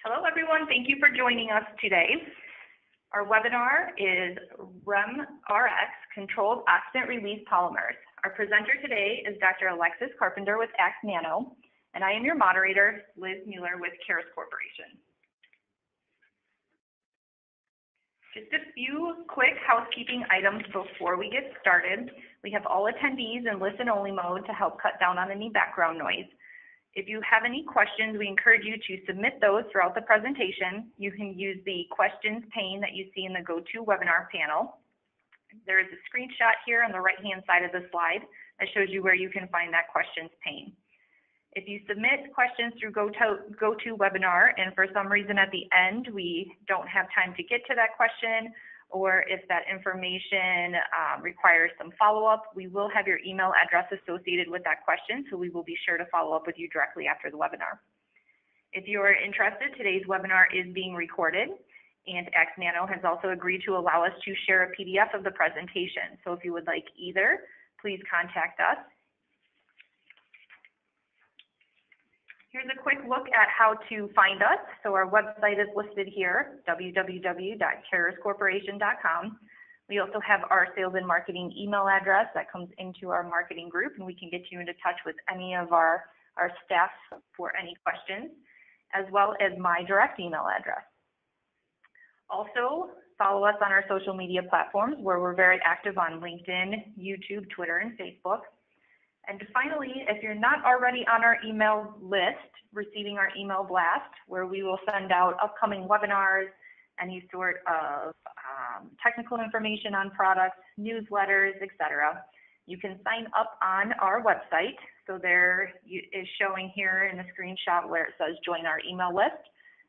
Hello, everyone. Thank you for joining us today. Our webinar is RemRx, Controlled Oxidant Release Polymers. Our presenter today is Dr. Alexis Carpenter with AxNano, and I am your moderator, Liz Mueller with Carus Corporation. Just a few quick housekeeping items before we get started. We have all attendees in listen-only mode to help cut down on any background noise. If you have any questions, we encourage you to submit those throughout the presentation. You can use the questions pane that you see in the GoToWebinar panel. There is a screenshot here on the right-hand side of the slide that shows you where you can find that questions pane. If you submit questions through GoToWebinar and for some reason at the end we don't have time to get to that question, or if that information requires some follow-up, we will have your email address associated with that question, so we will be sure to follow up with you directly after the webinar. If you are interested, today's webinar is being recorded, and AxNano has also agreed to allow us to share a PDF of the presentation. So if you would like either, please contact us. Here's a quick look at how to find us. So our website is listed here, www.caruscorporation.com. We also have our sales and marketing email address that comes into our marketing group, and we can get you into touch with any of our staff for any questions, as well as my direct email address. Also, follow us on our social media platforms where we're very active on LinkedIn, YouTube, Twitter, and Facebook. And finally, if you're not already on our email list, receiving our email blast, where we will send out upcoming webinars, any sort of technical information on products, newsletters, etc., you can sign up on our website. So there is showing here in the screenshot where it says join our email list.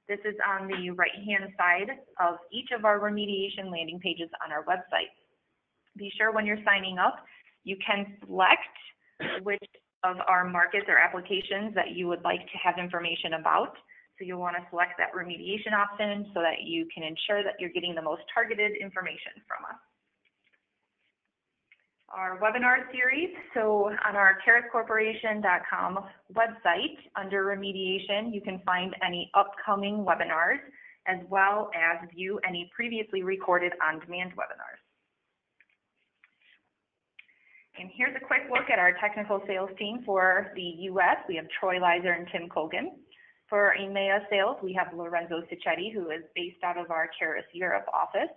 This is on the right-hand side of each of our remediation landing pages on our website. Be sure when you're signing up, you can select which of our markets or applications that you would like to have information about. So you'll want to select that remediation option so that you can ensure that you're getting the most targeted information from us. Our webinar series, so on our caruscorporation.com website, under remediation, you can find any upcoming webinars, as well as view any previously recorded on-demand webinars. And here's a quick look at our technical sales team for the U.S. We have Troy Lizer and Tim Colgan. For our EMEA sales, we have Lorenzo Cicchetti, who is based out of our Carus Europe office.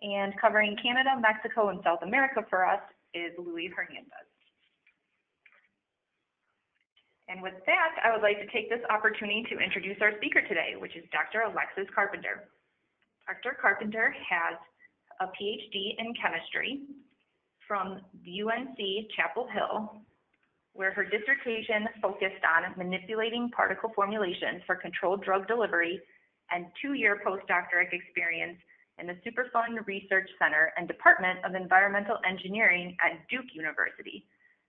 And covering Canada, Mexico, and South America for us is Louis Hernandez. And with that, I would like to take this opportunity to introduce our speaker today, which is Dr. Alexis Carpenter. Dr. Carpenter has a PhD in chemistry from UNC Chapel Hill, where her dissertation focused on manipulating particle formulations for controlled drug delivery, and 2-year postdoctoral experience in the Superfund Research Center and Department of Environmental Engineering at Duke University,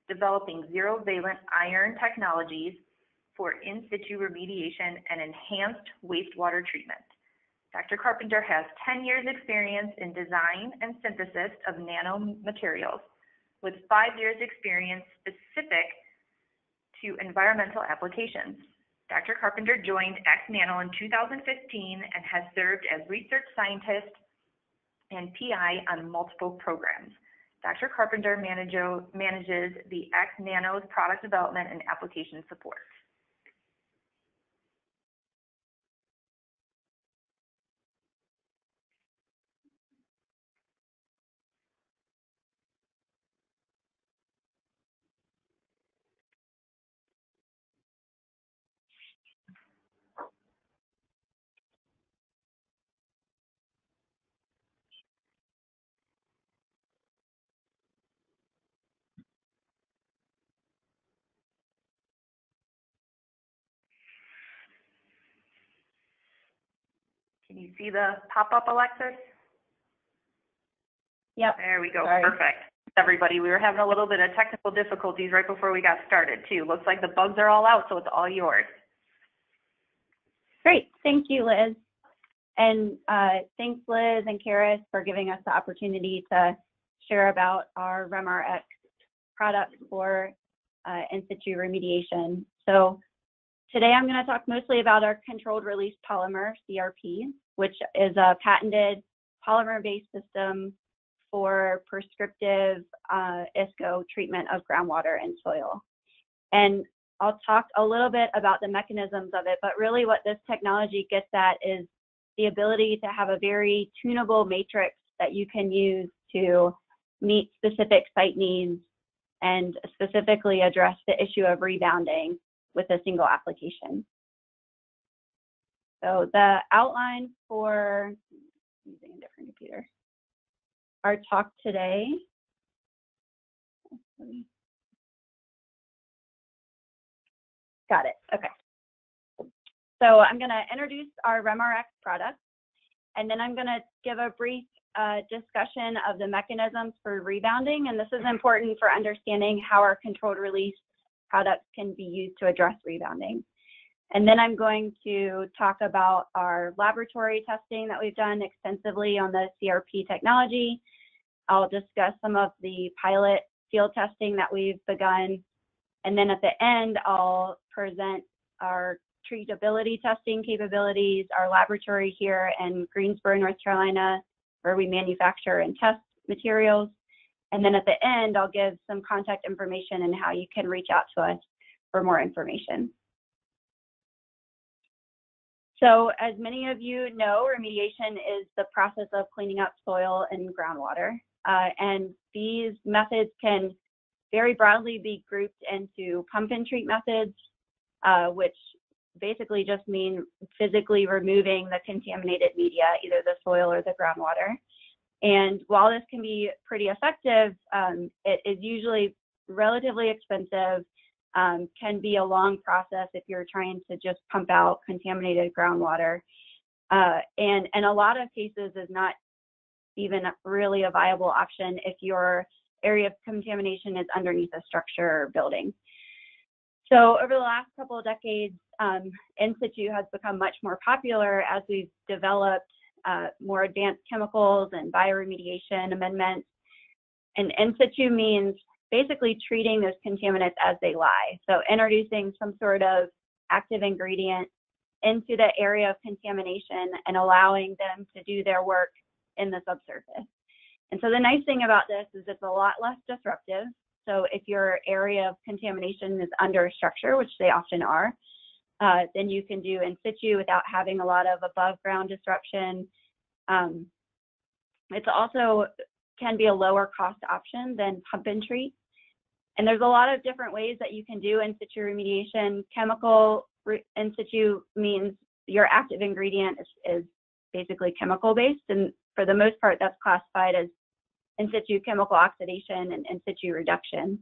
developing zero-valent iron technologies for in situ remediation and enhanced wastewater treatment. Dr. Carpenter has 10 years experience in design and synthesis of nanomaterials, with 5 years experience specific to environmental applications. Dr. Carpenter joined AxNano in 2015 and has served as research scientist and PI on multiple programs. Dr. Carpenter manages the AxNano's product development and application support. Can you see the pop-up, Alexis? Yep. There we go. Sorry. Perfect. Everybody, we were having a little bit of technical difficulties right before we got started, too. Looks like the bugs are all out, so it's all yours. Great. Thank you, Liz. And thanks, Liz and Carus, for giving us the opportunity to share about our RemRx product for in situ remediation. So Today I'm going to talk mostly about our controlled release polymer, CRP, which is a patented polymer-based system for prescriptive ISCO treatment of groundwater and soil. And I'll talk a little bit about the mechanisms of it, but really what this technology gets at is the ability to have a very tunable matrix that you can use to meet specific site needs and specifically address the issue of rebounding with a single application. So the outline for, using a different computer, our talk today. Got it, okay. So I'm gonna introduce our RemRx product, and then I'm gonna give a brief discussion of the mechanisms for rebounding, and this is important for understanding how our controlled release products can be used to address rebounding. And then I'm going to talk about our laboratory testing that we've done extensively on the CRP technology. I'll discuss some of the pilot field testing that we've begun. And then at the end, I'll present our treatability testing capabilities, our laboratory here in Greensboro, North Carolina, where we manufacture and test materials. And then at the end, I'll give some contact information and how you can reach out to us for more information. So as many of you know, remediation is the process of cleaning up soil and groundwater. And these methods can very broadly be grouped into pump and treat methods, which basically just mean physically removing the contaminated media, either the soil or the groundwater. And while this can be pretty effective, it is usually relatively expensive, can be a long process if you're trying to just pump out contaminated groundwater. And in a lot of cases is not even really a viable option if your area of contamination is underneath a structure or building. So over the last couple of decades, in situ has become much more popular as we've developed more advanced chemicals and bioremediation amendments. And in situ means basically treating those contaminants as they lie. So introducing some sort of active ingredient into the area of contamination and allowing them to do their work in the subsurface. And so the nice thing about this is it's a lot less disruptive. So if your area of contamination is under a structure, which they often are, then you can do in situ without having a lot of above ground disruption. It's also can be a lower cost option than pump and treat. And there's a lot of different ways that you can do in situ remediation. Chemical in situ means your active ingredient is basically chemical based. And for the most part, that's classified as in situ chemical oxidation and in situ reduction.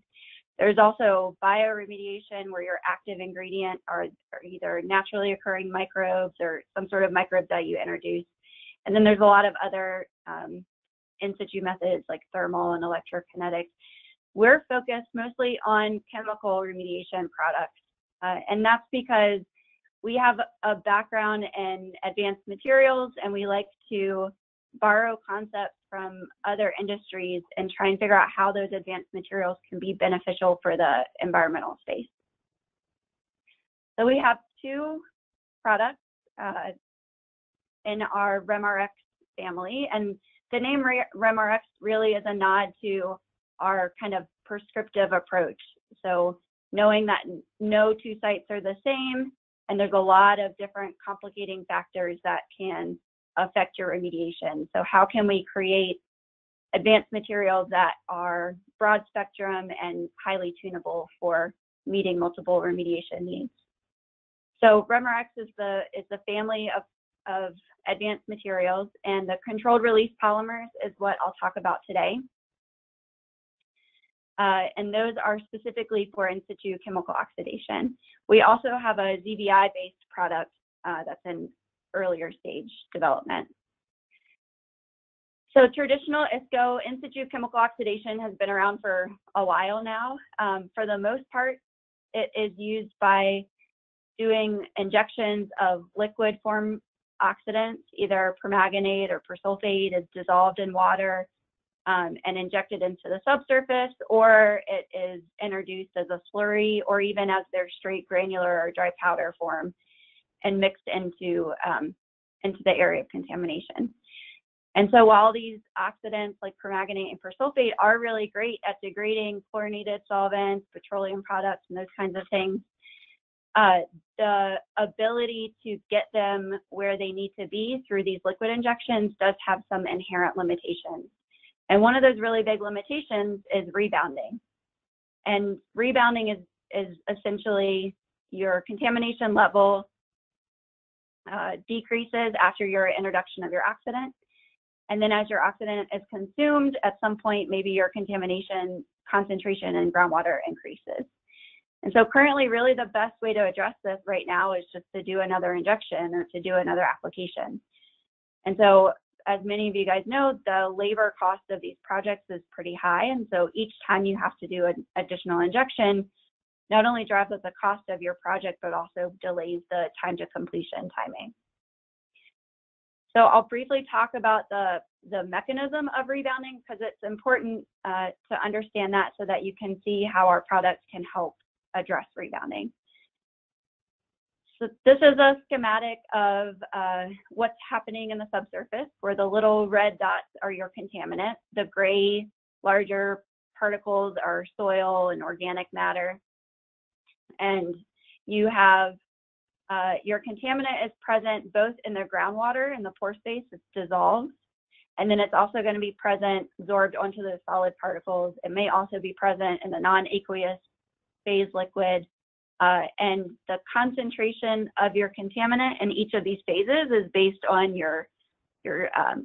There's also bioremediation where your active ingredient are either naturally occurring microbes or some sort of microbe that you introduce. And then there's a lot of other in situ methods like thermal and electrokinetic. We're focused mostly on chemical remediation products. And that's because we have a background in advanced materials and we like to borrow concepts from other industries and try and figure out how those advanced materials can be beneficial for the environmental space. So we have two products in our RemRx family, and the name RemRx really is a nod to our kind of prescriptive approach. So knowing that no two sites are the same, and there's a lot of different complicating factors that can affect your remediation. So how can we create advanced materials that are broad spectrum and highly tunable for meeting multiple remediation needs? So RemRx is the family of advanced materials, and the controlled release polymers is what I'll talk about today. And those are specifically for in situ chemical oxidation. We also have a ZVI-based product that's in earlier stage development. So traditional ISCO, in situ chemical oxidation, has been around for a while now. For the most part, it is used by doing injections of liquid form oxidants, either permanganate or persulfate is dissolved in water, and injected into the subsurface, or it is introduced as a slurry, or even as their straight granular or dry powder form and mixed into the area of contamination. And so while these oxidants like permanganate and persulfate are really great at degrading chlorinated solvents, petroleum products, and those kinds of things, the ability to get them where they need to be through these liquid injections does have some inherent limitations. And one of those really big limitations is rebounding. And rebounding is essentially your contamination level decreases after your introduction of your oxidant. And then as your oxidant is consumed, at some point, maybe your contamination concentration in groundwater increases. And so currently, really the best way to address this right now is just to do another injection or to do another application. And so as many of you guys know, the labor cost of these projects is pretty high. And so each time you have to do an additional injection, not only drives up the cost of your project, but also delays the time to completion timing. So I'll briefly talk about the mechanism of rebounding, because it's important to understand that so that you can see how our products can help address rebounding. So this is a schematic of what's happening in the subsurface, where the little red dots are your contaminant. The gray, larger particles are soil and organic matter. And you have your contaminant is present both in the groundwater, in the pore space, it's dissolved. And then it's also going to be present, absorbed onto the solid particles. It may also be present in the non-aqueous phase liquid. And the concentration of your contaminant in each of these phases is based on your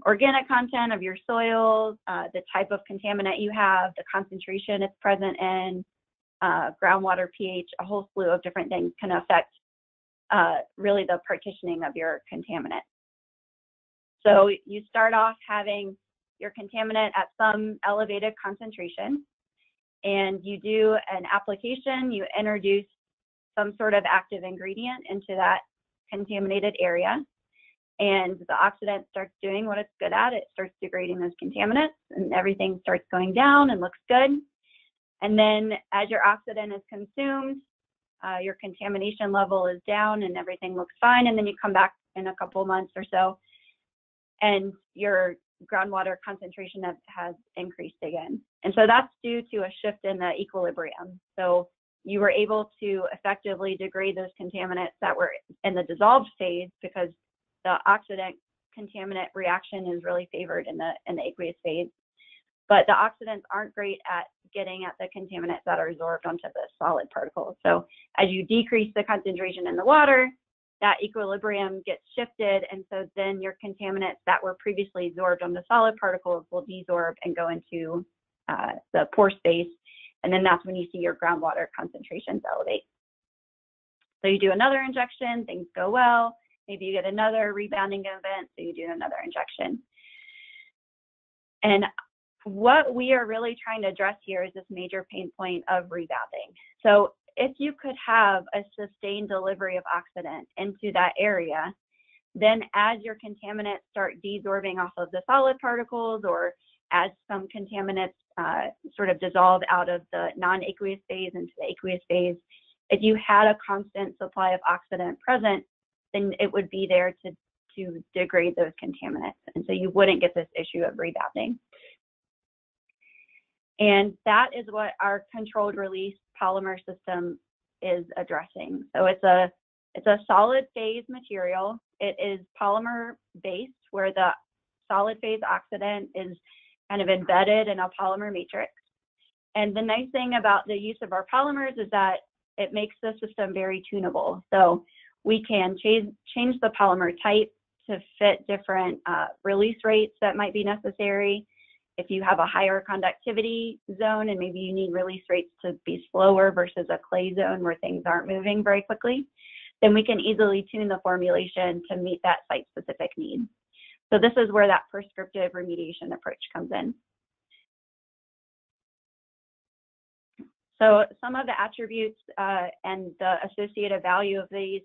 organic content of your soil, the type of contaminant you have, the concentration it's present in, groundwater pH, a whole slew of different things can affect really the partitioning of your contaminant. So you start off having your contaminant at some elevated concentration, and you do an application, you introduce some sort of active ingredient into that contaminated area, and the oxidant starts doing what it's good at. It starts degrading those contaminants, and everything starts going down and looks good. And then as your oxidant is consumed, your contamination level is down and everything looks fine. And then you come back in a couple months or so, and your groundwater concentration has increased again. And so that's due to a shift in the equilibrium. So you were able to effectively degrade those contaminants that were in the dissolved phase, because the oxidant contaminant reaction is really favored in the aqueous phase. But the oxidants aren't great at getting at the contaminants that are absorbed onto the solid particles. So as you decrease the concentration in the water, that equilibrium gets shifted, and so then your contaminants that were previously absorbed on the solid particles will desorb and go into the pore space, and then that's when you see your groundwater concentrations elevate. So you do another injection, things go well, maybe you get another rebounding event, so you do another injection. And what we are really trying to address here is this major pain point of rebounding. So if you could have a sustained delivery of oxidant into that area, then as your contaminants start desorbing off of the solid particles, or as some contaminants sort of dissolve out of the non-aqueous phase into the aqueous phase, if you had a constant supply of oxidant present, then it would be there to degrade those contaminants. And so you wouldn't get this issue of rebounding. And that is what our controlled release polymer system is addressing. So it's a solid phase material. It is polymer based, where the solid phase oxidant is kind of embedded in a polymer matrix. And the nice thing about the use of our polymers is that it makes the system very tunable. So we can change the polymer type to fit different release rates that might be necessary. If you have a higher conductivity zone and maybe you need release rates to be slower versus a clay zone where things aren't moving very quickly, then we can easily tune the formulation to meet that site-specific need. So this is where that prescriptive remediation approach comes in. So some of the attributes and the associated value of these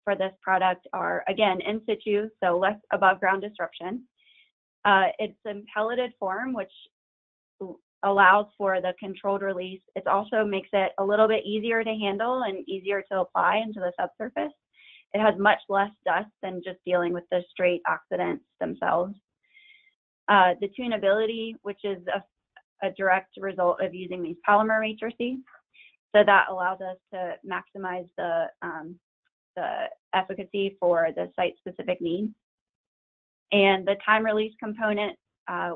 for this product are, again, in situ, so less above ground disruption. It's in pelleted form, which allows for the controlled release. It also makes it a little bit easier to handle and easier to apply into the subsurface. It has much less dust than just dealing with the straight oxidants themselves. The tunability, which is a direct result of using these polymer matrices. So that allows us to maximize the efficacy for the site-specific needs. And the time release component,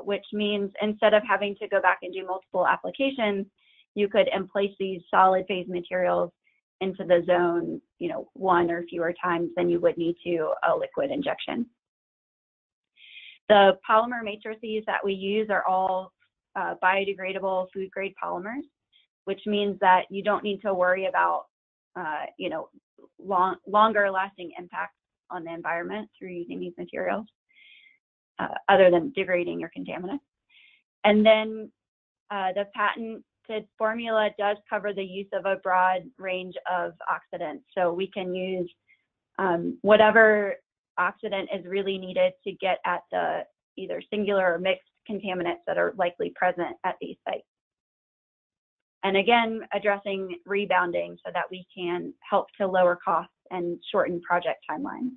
which means instead of having to go back and do multiple applications, you could emplace these solid phase materials into the zone, one or fewer times than you would need to a liquid injection. The polymer matrices that we use are all biodegradable food-grade polymers, which means that you don't need to worry about, longer-lasting impacts on the environment through using these materials, other than degrading your contaminants. And then the patented formula does cover the use of a broad range of oxidants. So we can use whatever oxidant is really needed to get at the either singular or mixed contaminants that are likely present at these sites. And again, addressing rebounding so that we can help to lower costs and shorten project timelines.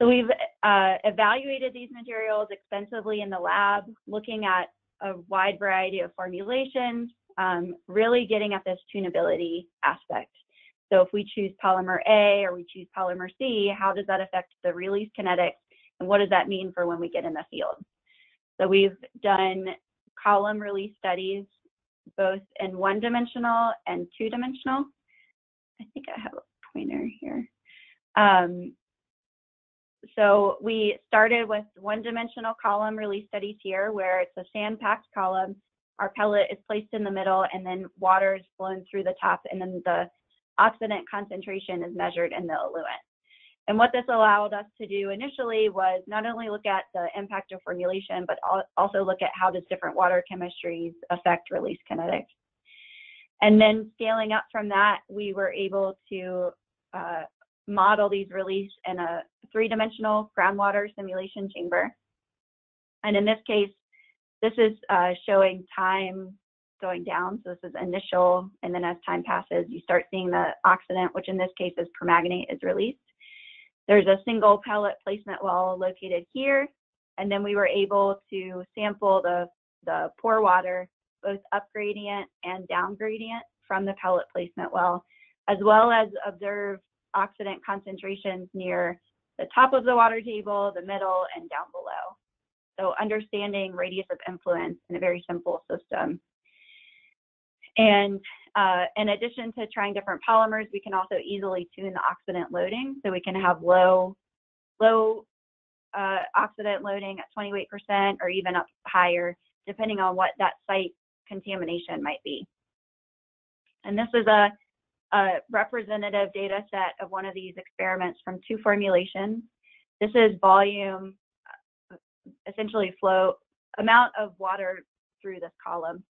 So we've evaluated these materials extensively in the lab, looking at a wide variety of formulations, really getting at this tunability aspect. So if we choose polymer A or we choose polymer C, how does that affect the release kinetics, and what does that mean for when we get in the field? So we've done column release studies, both in one-dimensional and two-dimensional. I think I have a pointer here. So we started with one-dimensional column release studies here, where it's a sand-packed column. Our pellet is placed in the middle, and then water is flown through the top, and then the oxidant concentration is measured in the eluent. And what this allowed us to do initially was not only look at the impact of formulation, but also look at how does different water chemistries affect release kinetics. And then scaling up from that, we were able to model these release in a three-dimensional groundwater simulation chamber. And in this case, this is showing time going down. So this is initial, and then as time passes, you start seeing the oxidant, which in this case is permanganate, is released. There's a single pellet placement well located here, and then we were able to sample the pore water, both up gradient and down gradient, from the pellet placement well, as well as observe oxidant concentrations near the top of the water table, the middle, and down below. So understanding radius of influence in a very simple system. And in addition to trying different polymers, we can also easily tune the oxidant loading. So we can have low oxidant loading at 28% or even up higher, depending on what that site contamination might be. And this is a representative data set of one of these experiments from two formulations. This is volume, essentially flow, amount of water through this column,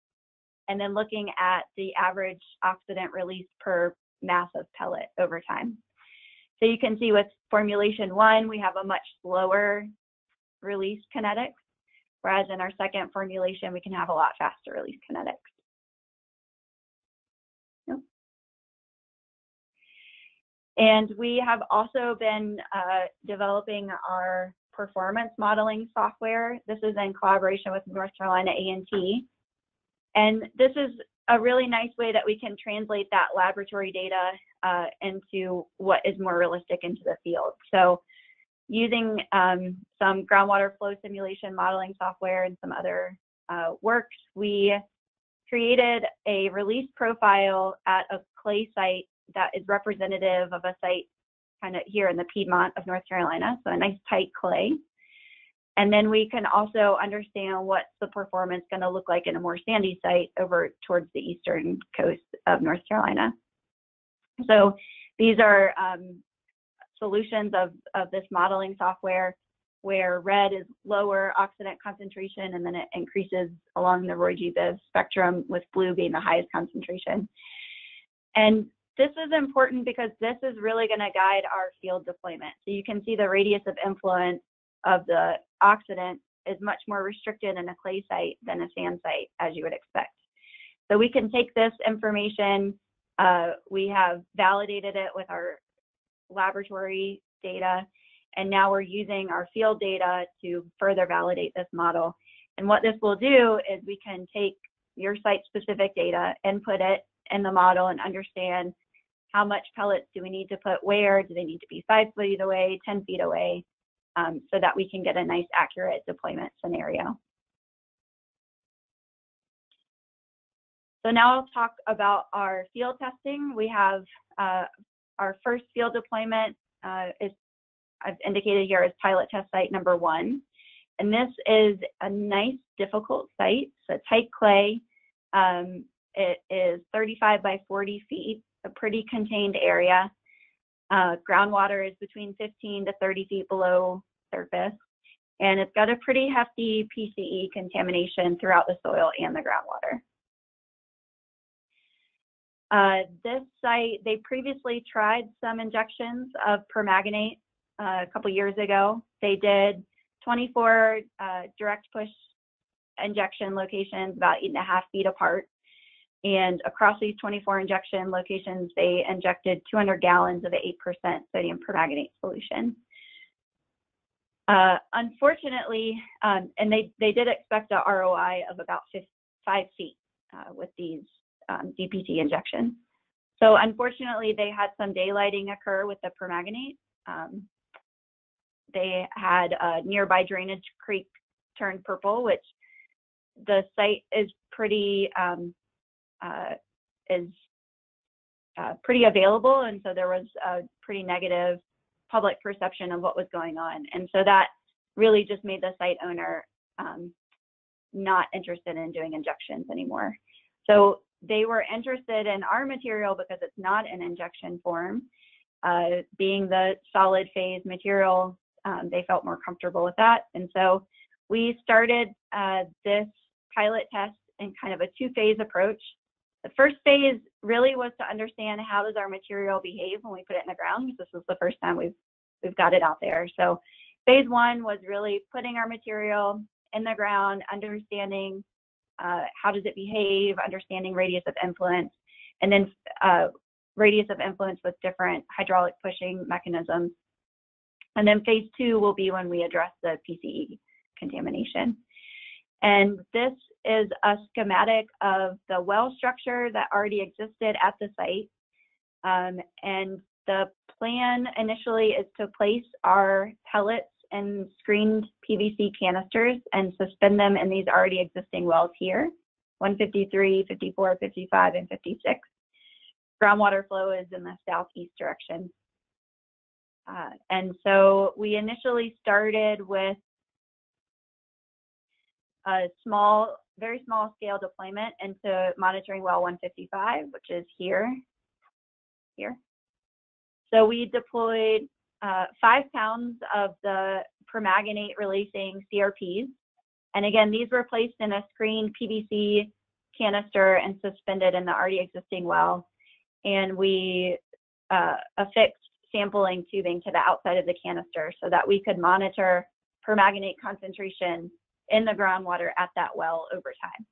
and then looking at the average oxidant release per mass of pellet over time. So you can see with formulation 1, we have a much slower release kinetics, whereas in our second formulation, we can have a lot faster release kinetics. Yep. And we have also been developing our performance modeling software. This is in collaboration with North Carolina A&T. And this is a really nice way that we can translate that laboratory data into what is more realistic into the field. So using some groundwater flow simulation modeling software and some other works, we created a release profile at a clay site that is representative of a site kind of here in the Piedmont of North Carolina, so a nice tight clay. And then we can also understand what's the performance going to look like in a more sandy site over towards the eastern coast of North Carolina. So these are solutions of this modeling software, where red is lower oxidant concentration, and then it increases along the Roy G. Biv spectrum, with blue being the highest concentration. And this is important because this is really going to guide our field deployment. So you can see the radius of influence of the oxidant is much more restricted in a clay site than a sand site, as you would expect. So we can take this information, we have validated it with our laboratory data, and now we're using our field data to further validate this model. And what this will do is we can take your site-specific data, input it in the model, and understand how much pellets do we need to put where, do they need to be 5 feet away, 10 feet away, so that we can get a nice accurate deployment scenario. So now I'll talk about our field testing. We have our first field deployment I've indicated here as pilot test site number 1. And this is a nice, difficult site. It's a tight clay. It is 35 by 40 feet, a pretty contained area. Groundwater is between 15 to 30 feet below surface. And it's got a pretty hefty PCE contamination throughout the soil and the groundwater. This site, they previously tried some injections of permanganate a couple years ago. They did 24 direct push injection locations about 8.5 feet apart. And across these 24 injection locations, they injected 200 gallons of the 8% sodium permanganate solution. Unfortunately, and they did expect a ROI of about 5 feet with these DPT injections. So unfortunately, they had some daylighting occur with the permanganate. They had a nearby drainage creek turn purple, which the site is pretty available, and so there was a pretty negative public perception of what was going on, and so that really just made the site owner not interested in doing injections anymore. So they were interested in our material because it's not an injection form. Being the solid phase material, they felt more comfortable with that. And so we started this pilot test in kind of a 2-phase approach. The first phase really was to understand how does our material behave when we put it in the ground. This was the first time we've got it out there. So phase 1 was really putting our material in the ground, understanding how does it behave, understanding radius of influence, and then radius of influence with different hydraulic pushing mechanisms. And then phase 2 will be when we address the PCE contamination. And this is a schematic of the well structure that already existed at the site. And the plan initially is to place our pellets in screened PVC canisters and suspend them in these already existing wells here, 153, 54, 55, and 56. Groundwater flow is in the southeast direction. And so we initially started with a very small scale deployment into monitoring well 155, which is here. So we deployed 5 pounds of the permanganate releasing CRPs. And again, these were placed in a screened PVC canister and suspended in the already existing well. And we affixed sampling tubing to the outside of the canister so that we could monitor permanganate concentration in the groundwater at that well over time.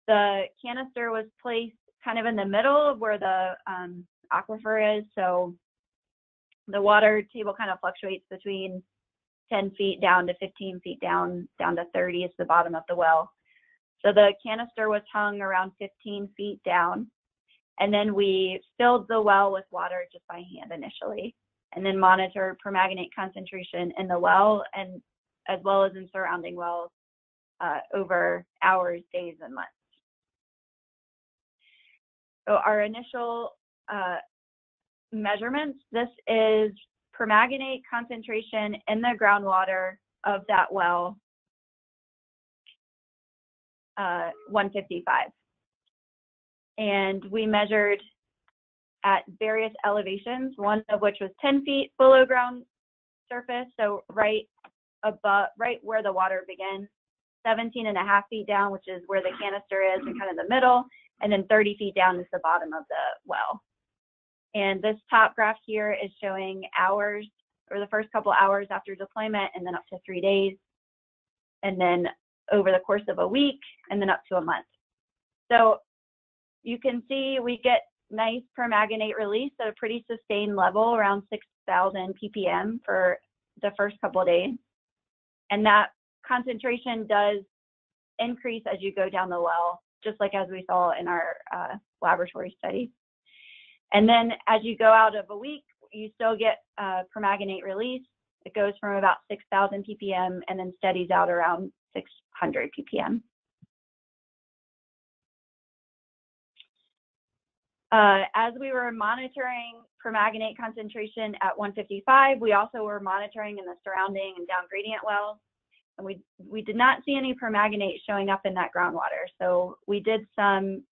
The canister was placed kind of in the middle of where the aquifer is, so the water table kind of fluctuates between 10 feet down to 15 feet down to 30 is the bottom of the well. So the canister was hung around 15 feet down, and then we filled the well with water just by hand initially, and then monitored permanganate concentration in the well and as well as in surrounding wells over hours, days, and months. So our initial measurements, this is permanganate concentration in the groundwater of that well, 155. And we measured at various elevations, one of which was 10 feet below ground surface, so right where the water begins, 17.5 feet down, which is where the canister is and kind of the middle, and then 30 feet down is the bottom of the well. And this top graph here is showing hours, or the first couple hours after deployment, and then up to 3 days. and then over the course of a week, and then up to a month. So you can see we get nice permanganate release at a pretty sustained level, around 6,000 ppm for the first couple of days. And that concentration does increase as you go down the well, just like as we saw in our laboratory studies. And then as you go out of a week, you still get permanganate release. It goes from about 6,000 ppm and then steadies out around 600 ppm. As we were monitoring permanganate concentration at 155, we also were monitoring in the surrounding and down gradient wells, and we did not see any permanganate showing up in that groundwater. So we did some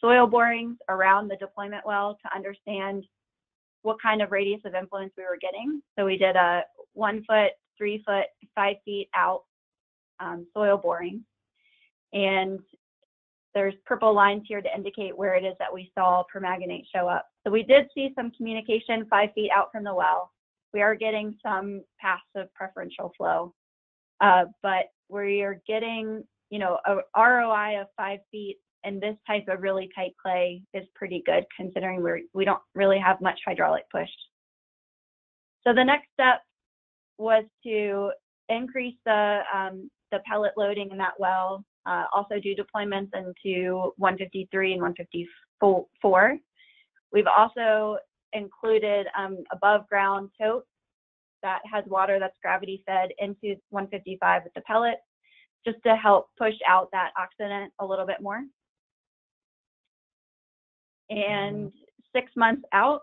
soil borings around the deployment well to understand what kind of radius of influence we were getting. So we did a 1 foot, 3 foot, 5 feet out soil boring, and there's purple lines here to indicate where it is that we saw permanganate show up. So we did see some communication 5 feet out from the well. We are getting some paths of preferential flow, but we are getting, you know, a ROI of 5 feet in this type of really tight clay is pretty good, considering we don't really have much hydraulic push. So the next step was to increase the pellet loading in that well. Also do deployments into 153 and 154. We've also included above ground tote that has water that's gravity fed into 155 with the pellet, just to help push out that oxidant a little bit more. And 6 months out,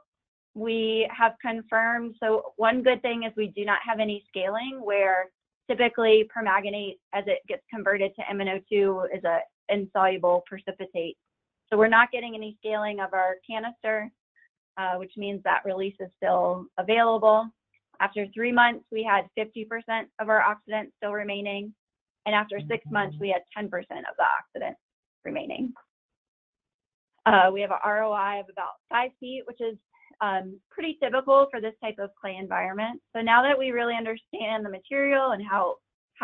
we have confirmed, so one good thing is we do not have any scaling, where typically permanganate, as it gets converted to MnO2, is an insoluble precipitate. So we're not getting any scaling of our canister, which means that release is still available. After 3 months, we had 50% of our oxidant still remaining. And after 6 months, we had 10% of the oxidant remaining. We have an ROI of about 5 feet, which is pretty typical for this type of clay environment. So now that we really understand the material and how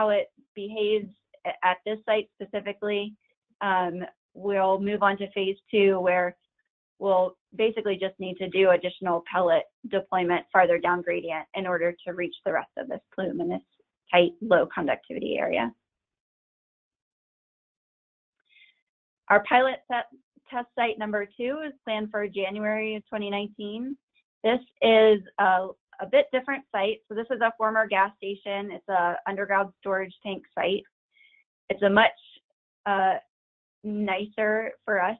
it behaves at this site specifically, we'll move on to phase 2, where we'll basically just need to do additional pellet deployment farther down gradient in order to reach the rest of this plume in this tight, low conductivity area. Our pilot test site number 2 is planned for January of 2019. This is a bit different site. So this is a former gas station. It's a underground storage tank site. It's a much nicer for us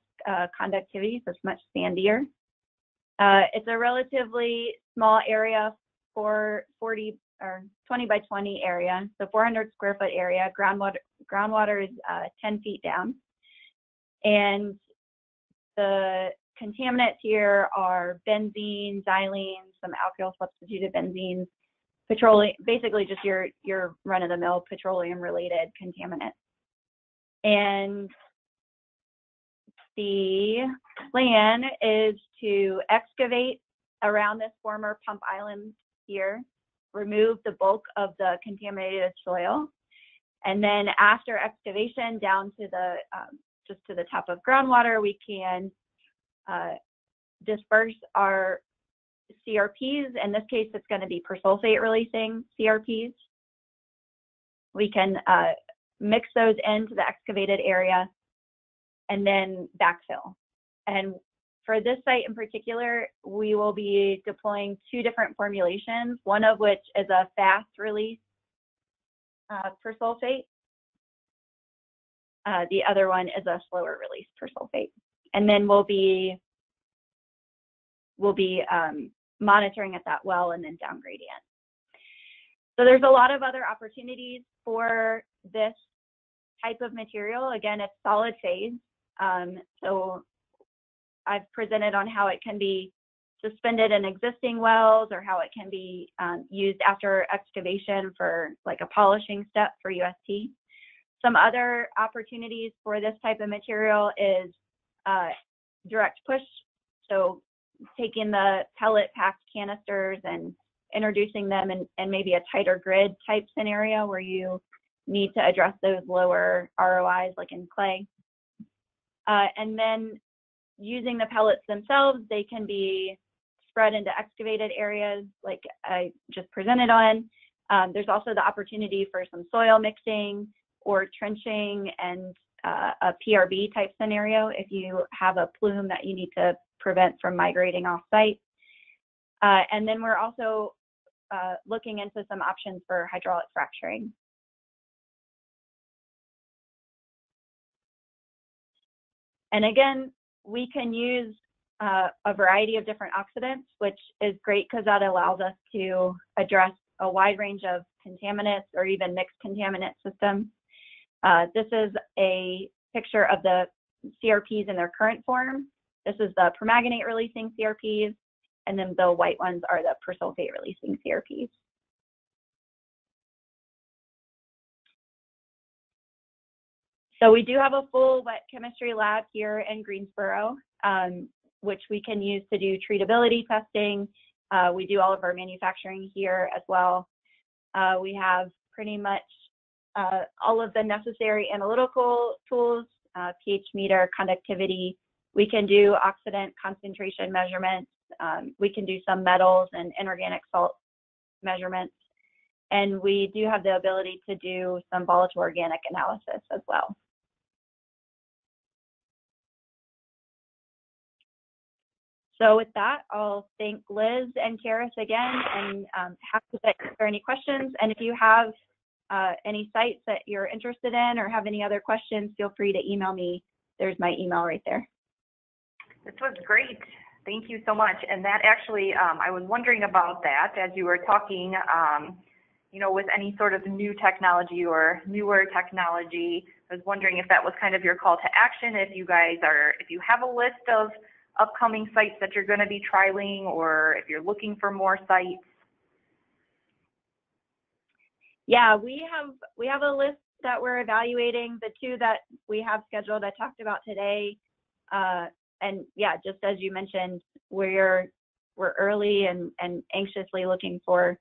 conductivity, so it's much sandier. It's a relatively small area for 40 or 20 by 20 area, so 400 square foot area. Groundwater is 10 feet down. And the contaminants here are benzene, xylene, some alkyl substituted benzenes, petroleum, basically just your run-of-the-mill petroleum-related contaminant. And the plan is to excavate around this former pump island here, remove the bulk of the contaminated soil, and then after excavation down to the just to the top of groundwater, we can disperse our CRPs. In this case, it's going to be persulfate releasing CRPs. We can mix those into the excavated area and then backfill. And for this site in particular, we will be deploying 2 different formulations, one of which is a fast release persulfate. The other one is a slower release persulfate. And then we'll be monitoring at that well and then down gradient. So there's a lot of other opportunities for this type of material. Again, it's solid phase. So I've presented on how it can be suspended in existing wells, or how it can be used after excavation for like a polishing step for UST. Some other opportunities for this type of material is direct push. So taking the pellet packed canisters and introducing them in maybe a tighter grid type scenario, where you need to address those lower ROIs, like in clay. And then using the pellets themselves, they can be spread into excavated areas like I just presented on. There's also the opportunity for some soil mixing or trenching and a PRB type scenario if you have a plume that you need to prevent from migrating off site. And then we're also looking into some options for hydraulic fracturing. And again, we can use a variety of different oxidants, which is great because that allows us to address a wide range of contaminants or even mixed contaminant systems. This is a picture of the CRPs in their current form. This is the permanganate releasing CRPs, and then the white ones are the persulfate releasing CRPs. So we do have a full wet chemistry lab here in Greensboro, which we can use to do treatability testing. We do all of our manufacturing here as well. We have pretty much all of the necessary analytical tools, pH meter, conductivity. We can do oxidant concentration measurements. We can do some metals and inorganic salt measurements. And we do have the ability to do some volatile organic analysis as well. So with that, I'll thank Liz and Carus again, and happy to answer any questions. And if you have any sites that you're interested in or have any other questions, feel free to email me. There's my email right there. This was great. Thank you so much. And that actually, I was wondering about that as you were talking, you know, with any sort of new technology or newer technology. I was wondering if that was kind of your call to action, if you guys are, if you have a list of upcoming sites that you're going to be trialing, or if you're looking for more sites. Yeah, we have a list that we're evaluating. The two that we have scheduled, I talked about today. And yeah, just as you mentioned, we're early and anxiously looking for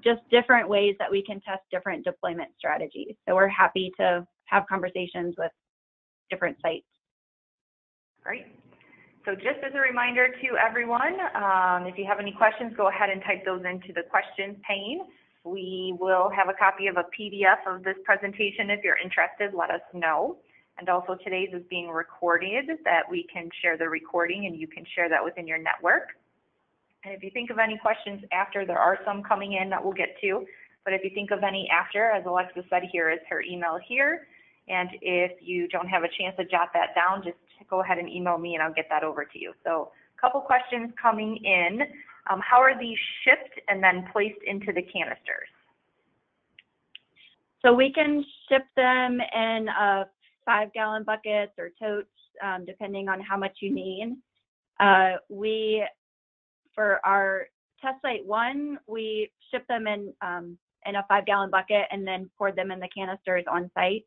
just different ways that we can test different deployment strategies. So we're happy to have conversations with different sites. Great. So just as a reminder to everyone, if you have any questions, go ahead and type those into the questions pane. We will have a copy of a PDF of this presentation. If you're interested, let us know. And also today's is being recorded, that we can share the recording and you can share that within your network. And if you think of any questions after, there are some coming in that we'll get to, but if you think of any after, as Alexa said, here is her email here. And if you don't have a chance to jot that down, just go ahead and email me and I'll get that over to you. So a couple questions coming in. How are these shipped and then placed into the canisters? So we can ship them in 5-gallon buckets or totes, depending on how much you need. For our test site 1, we ship them in a 5-gallon bucket and then pour them in the canisters on site.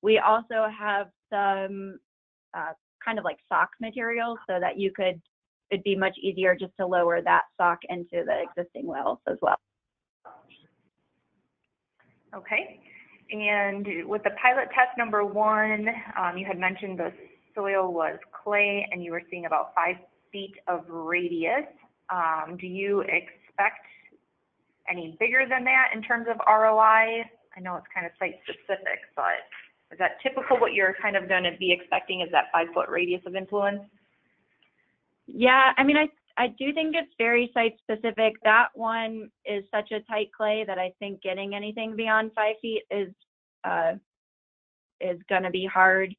We also have some kind of like sock materials so that it'd be much easier just to lower that sock into the existing wells as well. Okay. And with the pilot test number 1, you had mentioned the soil was clay and you were seeing about 5 feet of radius. Do you expect any bigger than that in terms of ROI? I know it's kind of site specific, but is that typical what you're kind of going to be expecting, is that 5-foot radius of influence? Yeah, I mean, I do think it's very site specific. That one is such a tight clay that I think getting anything beyond 5 feet is going to be hard.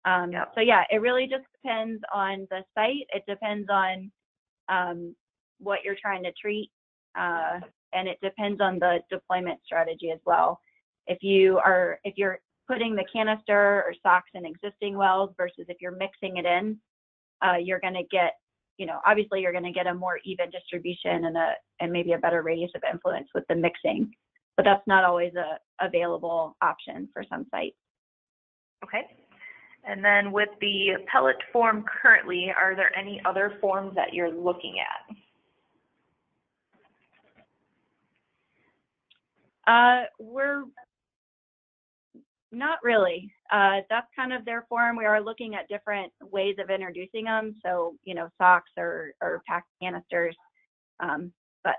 Yep. So yeah, it really just depends on the site. It depends on what you're trying to treat, and it depends on the deployment strategy as well. If you're putting the canister or socks in existing wells versus if you're mixing it in, you're going to get, obviously you're going to get a more even distribution and maybe a better radius of influence with the mixing, but that's not always a available option for some sites. Okay. And then with the pellet form currently, are there any other forms that you're looking at? Not really. That's kind of their form. We are looking at different ways of introducing them. So, you know, socks or packed canisters. But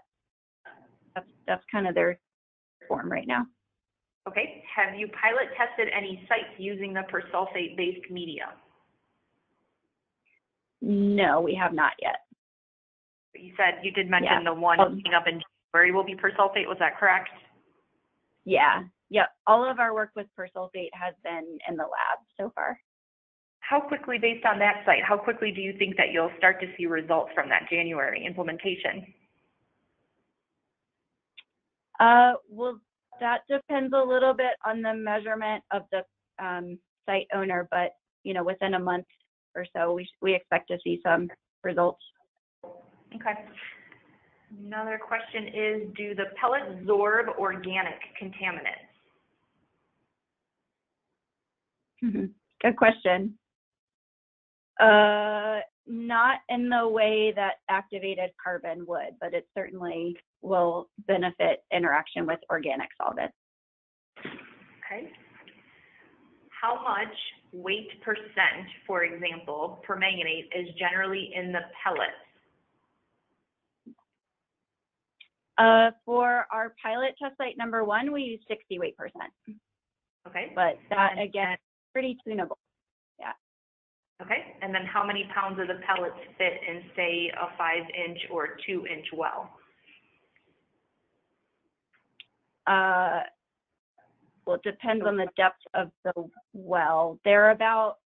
that's kind of their form right now. Okay. Have you pilot tested any sites using the persulfate-based media? No, we have not yet. You said you did mention the one coming up in January will be persulfate. Was that correct? Yeah. Yep. All of our work with persulfate has been in the lab so far. How quickly, based on that site, how quickly do you think that you'll start to see results from that January implementation? Well, that depends a little bit on the measurement of the site owner, but you know, within a month or so, we expect to see some results. Okay. Another question is, do the pellets absorb organic contaminants? Good question. Not in the way that activated carbon would, but it certainly will benefit interaction with organic solvents. Okay. How much weight percent, for example, permanganate is generally in the pellets? For our pilot test site number 1, we use 60 weight percent. Okay. But that, again, pretty tunable. Yeah. Okay. And then how many pounds of the pellets fit in, say, a 5-inch or 2-inch well? Well, it depends on the depth of the well. They're about,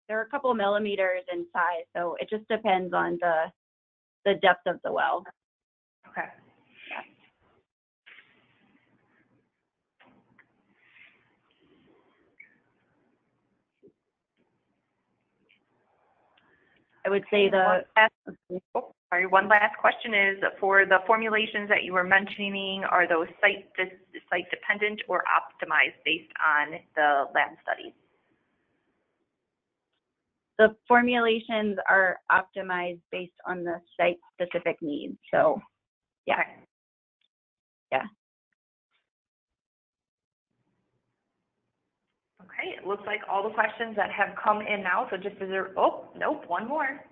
they're a couple millimeters in size, so it just depends on the depth of the well. Okay. Yeah. I would say one last question is, for the formulations that you were mentioning, are those site dependent or optimized based on the lab studies? The formulations are optimized based on the site-specific needs. So, yeah. Okay. Yeah. Okay, it looks like all the questions that have come in now. So just as a, oh, nope, one more.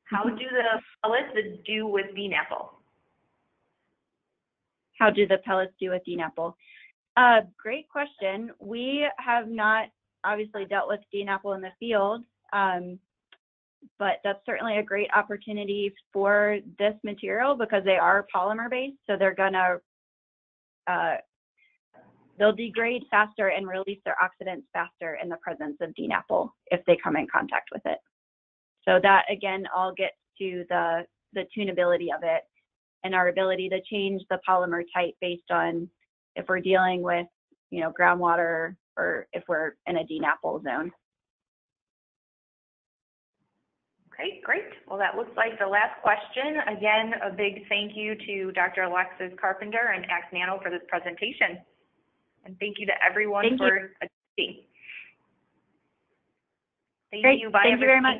How do the pellets do with DNAPL? How do the pellets do with DNAPL? Great question. We have not obviously dealt with DNAPL in the field, but that's certainly a great opportunity for this material because they are polymer based, so they're gonna they'll degrade faster and release their oxidants faster in the presence of DNAPL if they come in contact with it. So that again all gets to the tunability of it and our ability to change the polymer type based on if we're dealing with, you know, groundwater or if we're in a DNAPL zone. Okay, great. Well, that looks like the last question. Again, a big thank you to Dr. Alexis Carpenter and AxNano for this presentation. And thank you to everyone for attending. Thank you. Bye, Thank you very much.